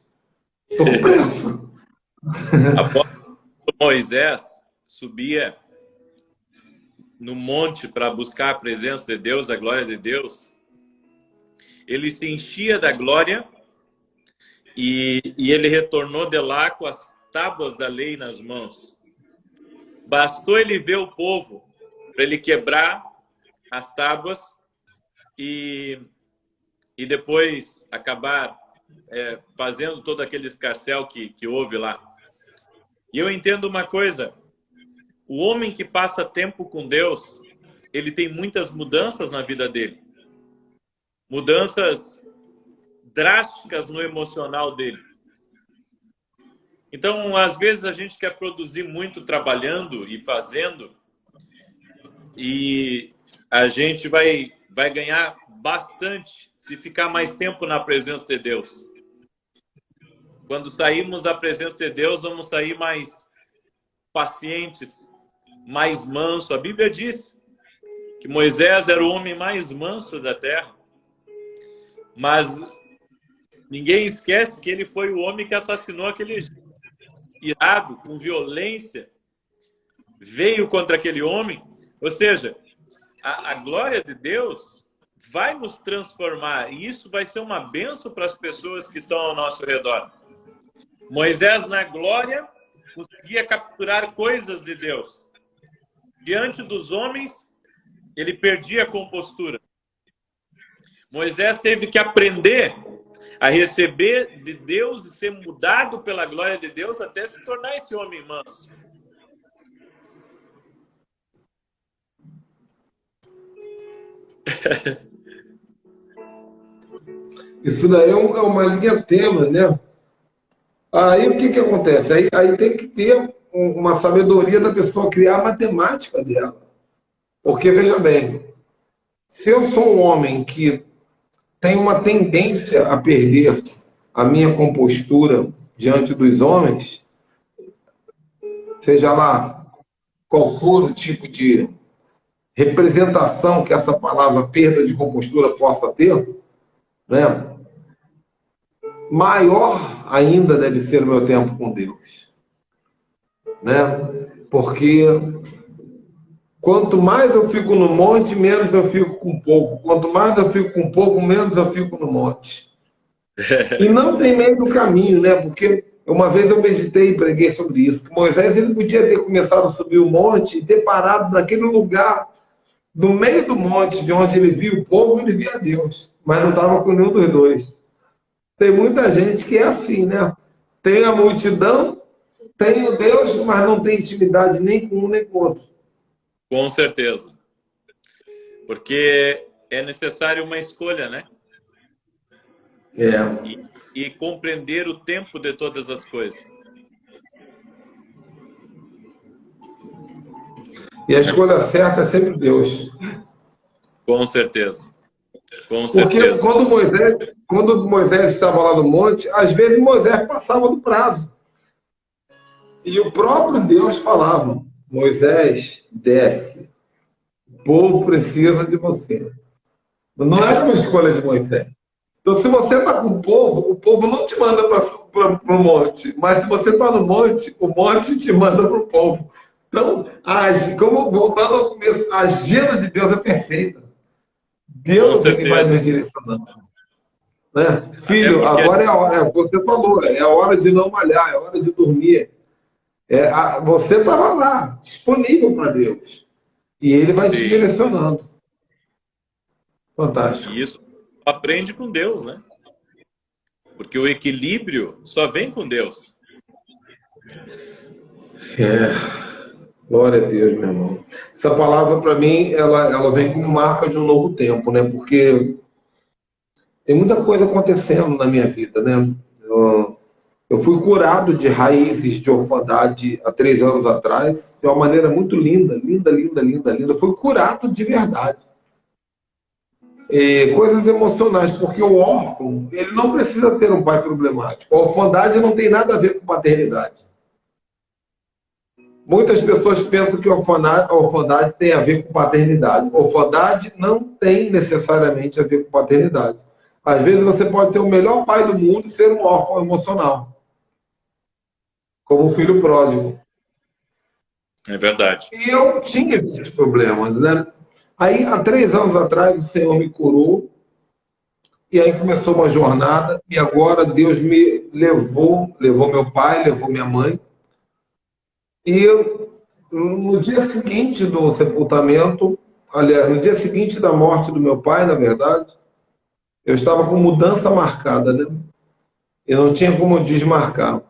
[SPEAKER 1] estou com pressa.
[SPEAKER 2] Após Moisés subia no monte para buscar a presença de Deus, a glória de Deus, ele se enchia da glória e ele retornou de lá com as tábuas da lei nas mãos. Bastou ele ver o povo para ele quebrar as tábuas e depois acabar fazendo todo aquele escarcéu que houve lá. E eu entendo uma coisa, o homem que passa tempo com Deus, ele tem muitas mudanças na vida dele. Mudanças drásticas no emocional dele. Então, às vezes a gente quer produzir muito trabalhando e fazendo, e a gente vai ganhar bastante se ficar mais tempo na presença de Deus. Quando sairmos da presença de Deus, vamos sair mais pacientes, mais manso. A Bíblia diz que Moisés era o homem mais manso da terra. Mas ninguém esquece que ele foi o homem que assassinou aquele irado, com violência. Veio contra aquele homem. Ou seja, a glória de Deus vai nos transformar. E isso vai ser uma bênção para as pessoas que estão ao nosso redor. Moisés, na glória, conseguia capturar coisas de Deus. Diante dos homens, ele perdia a compostura. Moisés teve que aprender a receber de Deus e ser mudado pela glória de Deus até se tornar esse homem manso.
[SPEAKER 1] Isso daí é uma linha tênue, né? Aí o que acontece? Aí tem que ter uma sabedoria da pessoa criar a matemática dela. Porque, veja bem, se eu sou um homem que tem uma tendência a perder a minha compostura diante dos homens, seja lá qual for o tipo de representação que essa palavra perda de compostura possa ter, né? Maior ainda deve ser o meu tempo com Deus, né? Porque quanto mais eu fico no monte, menos eu fico com o povo. Quanto mais eu fico com o povo, menos eu fico no monte. E não tem meio do caminho, né? Porque Uma vez eu meditei e preguei sobre isso, que Moisés ele podia ter começado a subir o monte e ter parado naquele lugar, no meio do monte, de onde ele via o povo, ele via Deus, mas não estava com nenhum dos dois. Tem muita gente que é assim, né? Tem a multidão, tem o Deus, mas não tem intimidade nem com um nem com o outro.
[SPEAKER 2] Com certeza. Porque é necessário uma escolha, né?
[SPEAKER 1] É.
[SPEAKER 2] E compreender o tempo de todas as coisas.
[SPEAKER 1] E a escolha certa é sempre Deus.
[SPEAKER 2] Com certeza. Com
[SPEAKER 1] Porque
[SPEAKER 2] certeza.
[SPEAKER 1] quando Moisés estava lá no monte, às vezes Moisés passava do prazo. E o próprio Deus falava: Moisés, desce. O povo precisa de você. Não era uma escolha de Moisés. Então, se você está com o povo não te manda para o monte. Mas se você está no monte, o monte te manda para o povo. Então, como voltando ao começo, a agenda de Deus é perfeita. Deus ele vai nos direcionando. Né? Filho,
[SPEAKER 2] porque...
[SPEAKER 1] agora é a hora, você falou, é a hora de não malhar, é a hora de dormir. Você estava lá, disponível para Deus. E Ele vai te direcionando. Fantástico.
[SPEAKER 2] E isso aprende com Deus, né? Porque o equilíbrio só vem com Deus.
[SPEAKER 1] Glória a Deus, meu irmão. Essa palavra, para mim, ela vem como marca de um novo tempo, né? Porque tem muita coisa acontecendo na minha vida, né? Eu fui curado de raízes de orfandade há 3 anos atrás, de uma maneira muito linda, linda, linda, linda, linda. Eu fui curado de verdade. Coisas emocionais, porque o órfão, ele não precisa ter um pai problemático. A orfandade não tem nada a ver com paternidade. Muitas pessoas pensam que a orfandade tem a ver com paternidade. A orfandade não tem necessariamente a ver com paternidade. Às vezes você pode ter o melhor pai do mundo e ser um órfão emocional. Como o filho pródigo.
[SPEAKER 2] É verdade.
[SPEAKER 1] E eu tinha esses problemas, né? Aí, há 3 anos atrás, o Senhor me curou. E aí começou uma jornada. E agora Deus me levou meu pai, levou minha mãe. E no dia seguinte do sepultamento, aliás, no dia seguinte da morte do meu pai, na verdade, eu estava com mudança marcada, né? Eu não tinha como desmarcar.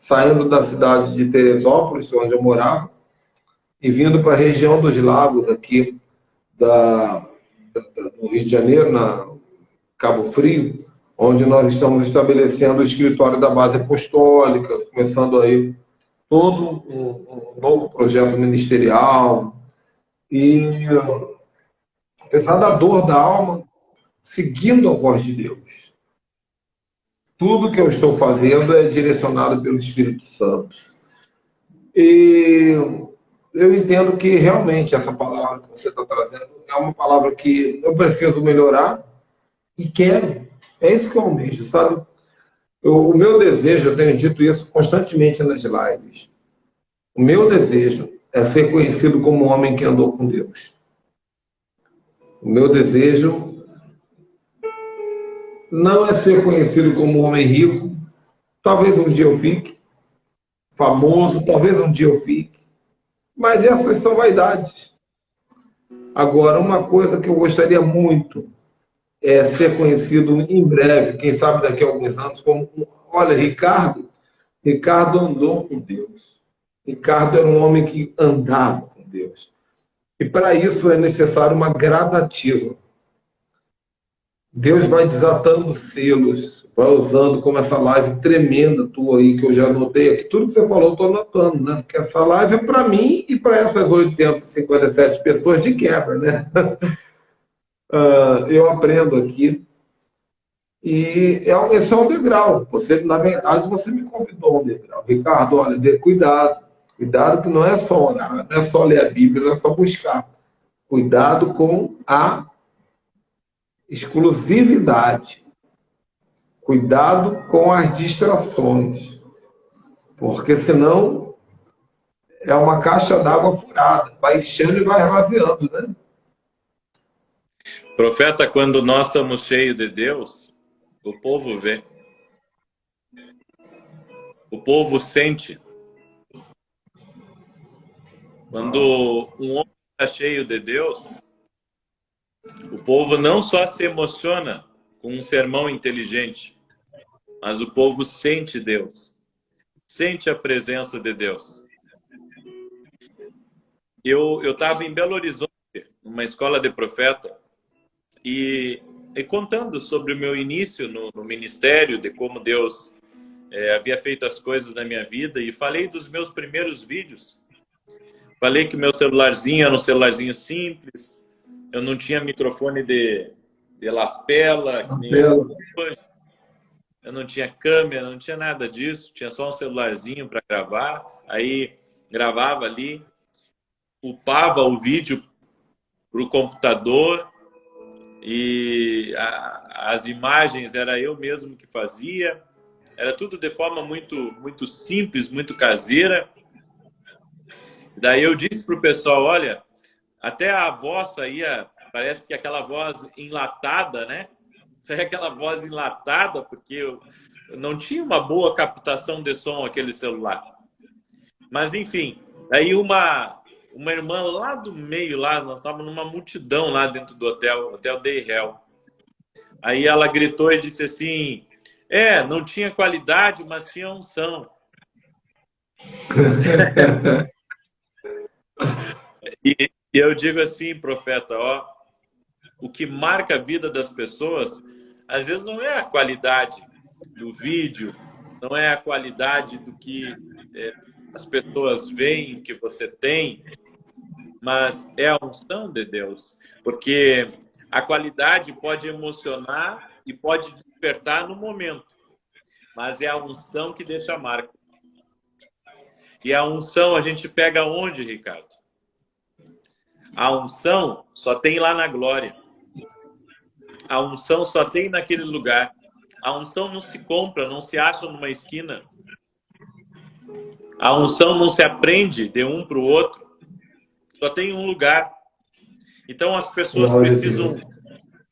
[SPEAKER 1] Saindo da cidade de Teresópolis, onde eu morava, e vindo para a região dos lagos aqui do Rio de Janeiro, na Cabo Frio, onde nós estamos estabelecendo o escritório da base apostólica, começando aí todo um novo projeto ministerial. E, apesar da dor da alma, seguindo a voz de Deus. Tudo que eu estou fazendo é direcionado pelo Espírito Santo. E eu entendo que realmente essa palavra que você está trazendo é uma palavra que eu preciso melhorar e quero. É isso que eu almejo, sabe? O meu desejo, eu tenho dito isso constantemente nas lives, o meu desejo é ser conhecido como um homem que andou com Deus. O meu desejo não é ser conhecido como um homem rico. Talvez um dia eu fique famoso, talvez um dia eu fique. Mas essas são vaidades. Agora, uma coisa que eu gostaria muito é ser conhecido em breve, quem sabe daqui a alguns anos, como, olha, Ricardo andou com Deus. Ricardo era um homem que andava com Deus. E para isso é necessário uma gradativa. Deus vai desatando selos, vai usando como essa live tremenda tua aí, que eu já anotei aqui. Tudo que você falou, eu estou anotando, né? Porque essa live é para mim e para essas 857 pessoas de quebra, né? Eu aprendo aqui. E esse é um degrau. Você, na verdade, você me convidou a um degrau. Ricardo, olha, cuidado. Cuidado que não é só orar, não é só ler a Bíblia, não é só buscar. Cuidado com a exclusividade. Cuidado com as distrações. Porque senão é uma caixa d'água furada. Vai enchendo e vai esvaziando, né?
[SPEAKER 2] Profeta, quando nós estamos cheios de Deus, o povo vê. O povo sente. Quando um homem está cheio de Deus, o povo não só se emociona com um sermão inteligente, mas o povo sente Deus, sente a presença de Deus. Eu estava em Belo Horizonte, numa escola de profeta, e contando sobre o meu início no ministério, de como Deus havia feito as coisas na minha vida, e falei dos meus primeiros vídeos. Falei que meu celularzinho era um celularzinho simples, eu não tinha microfone de lapela, eu não tinha câmera, não tinha nada disso, tinha só um celularzinho para gravar. Aí gravava ali, upava o vídeo para o computador e as imagens era eu mesmo que fazia. Era tudo de forma muito simples, muito caseira. Daí eu disse para o pessoal, olha, até a voz saía, parece que aquela voz enlatada, né? Saía aquela voz enlatada, porque eu não tinha uma boa captação de som aquele celular. Mas enfim, aí uma irmã lá do meio, lá, nós estávamos numa multidão lá dentro do Hotel Day Hell. Aí ela gritou e disse assim, não tinha qualidade, mas tinha unção. E eu digo assim, profeta, ó, o que marca a vida das pessoas, às vezes não é a qualidade do vídeo, não é a qualidade do que as pessoas veem que você tem, mas é a unção de Deus. Porque a qualidade pode emocionar e pode despertar no momento, mas é a unção que deixa a marca. E a unção a gente pega onde, Ricardo? A unção só tem lá na glória. A unção só tem naquele lugar. A unção não se compra, não se acha numa esquina. A unção não se aprende de um para o outro. Só tem um lugar. Então as pessoas precisam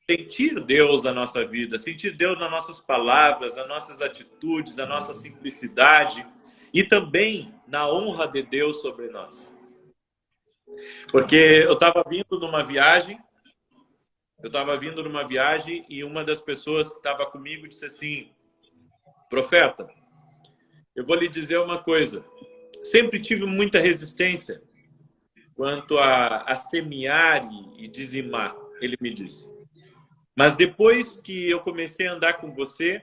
[SPEAKER 2] sentir Deus na nossa vida, sentir Deus nas nossas palavras, nas nossas atitudes, na nossa simplicidade e também na honra de Deus sobre nós. Porque eu estava vindo numa viagem, e uma das pessoas que estava comigo disse assim, profeta, eu vou lhe dizer uma coisa, sempre tive muita resistência quanto a semear e dizimar, ele me disse. Mas depois que eu comecei a andar com você,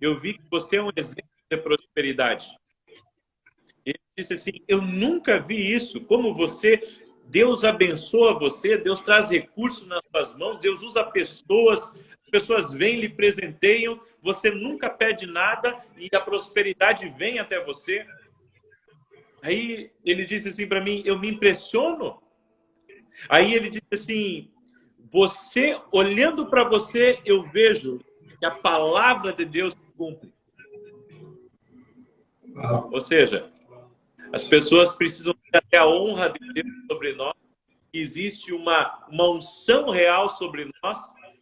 [SPEAKER 2] eu vi que você é um exemplo de prosperidade. Ele disse assim, eu nunca vi isso, como você... Deus abençoa você, Deus traz recursos nas suas mãos, Deus usa pessoas, as pessoas vêm, lhe presenteiam, você nunca pede nada e a prosperidade vem até você. Aí ele disse assim para mim, eu me impressiono. Aí ele disse assim, você, olhando para você, eu vejo que a palavra de Deus se cumpre. Ou seja, as pessoas precisam ter a honra de Deus sobre nós. Existe uma unção real sobre nós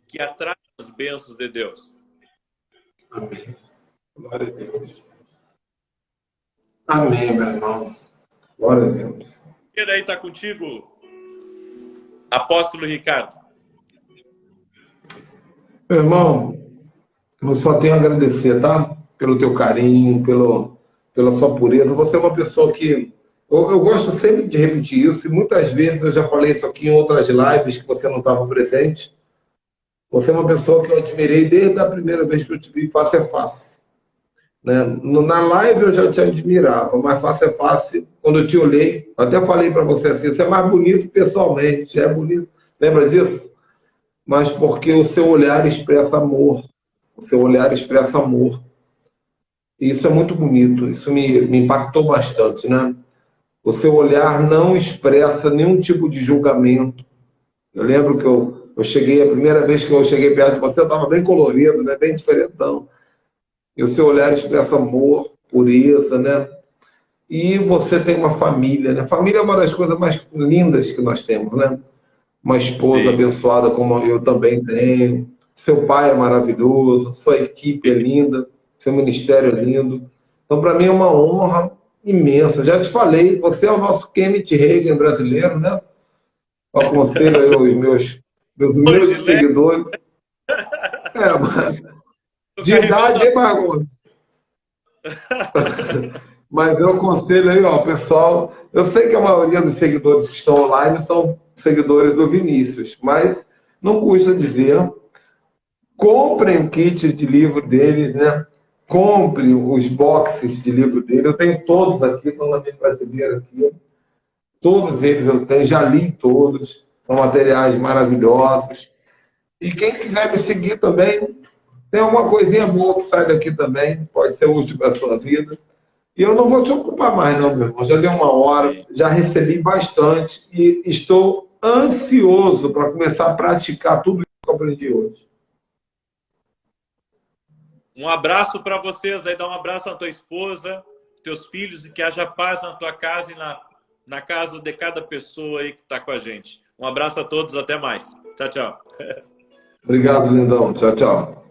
[SPEAKER 2] que atrai as bênçãos de Deus.
[SPEAKER 1] Amém. Glória a Deus. Amém, meu irmão. Glória a Deus.
[SPEAKER 2] E aí está contigo, apóstolo Ricardo.
[SPEAKER 1] Meu irmão, eu só tenho a agradecer, tá? Pelo teu carinho, pela sua pureza. Você é uma pessoa que... Eu gosto sempre de repetir isso, e muitas vezes eu já falei isso aqui em outras lives que você não estava presente. Você é uma pessoa que eu admirei desde a primeira vez que eu te vi face a face. Né? Na live eu já te admirava, mas face a face, quando eu te olhei, até falei para você assim, você é mais bonito pessoalmente, é bonito. Lembra disso? Mas porque o seu olhar expressa amor. O seu olhar expressa amor. E isso é muito bonito, isso me impactou bastante, né? O seu olhar não expressa nenhum tipo de julgamento. Eu lembro que eu cheguei, a primeira vez que eu cheguei perto de você, eu estava bem colorido, né? Bem diferentão. E o seu olhar expressa amor, pureza, né? E você tem uma família, né? Família é uma das coisas mais lindas que nós temos, né? Uma esposa abençoada como eu também tenho. Seu pai é maravilhoso, sua equipe é linda, seu ministério é lindo. Então, para mim é uma honra imensa. Já te falei, você é o nosso Kenneth Reagan brasileiro, né? Eu aconselho aí aos meus humildes
[SPEAKER 2] Hoje,
[SPEAKER 1] seguidores. Mas de idade é bagunça. Mas eu aconselho aí, ó, pessoal. Eu sei que a maioria dos seguidores que estão online são seguidores do Vinícius, mas não custa dizer. Comprem o kit de livro deles, né? Compre os boxes de livro dele. Eu tenho todos aqui, estão na minha prateleira aqui. Todos eles eu tenho, já li todos. São materiais maravilhosos. E quem quiser me seguir também, tem alguma coisinha boa que sai daqui também. Pode ser útil para a sua vida. E eu não vou te ocupar mais, não, meu irmão. Já deu uma hora, já recebi bastante e estou ansioso para começar a praticar tudo isso que eu aprendi hoje.
[SPEAKER 2] um abraço para vocês aí, dá um abraço à tua esposa, teus filhos, e que haja paz na tua casa e na casa de cada pessoa aí que está com a gente. Um abraço a todos, até mais. Tchau, tchau.
[SPEAKER 1] Obrigado, lindão. Tchau, tchau.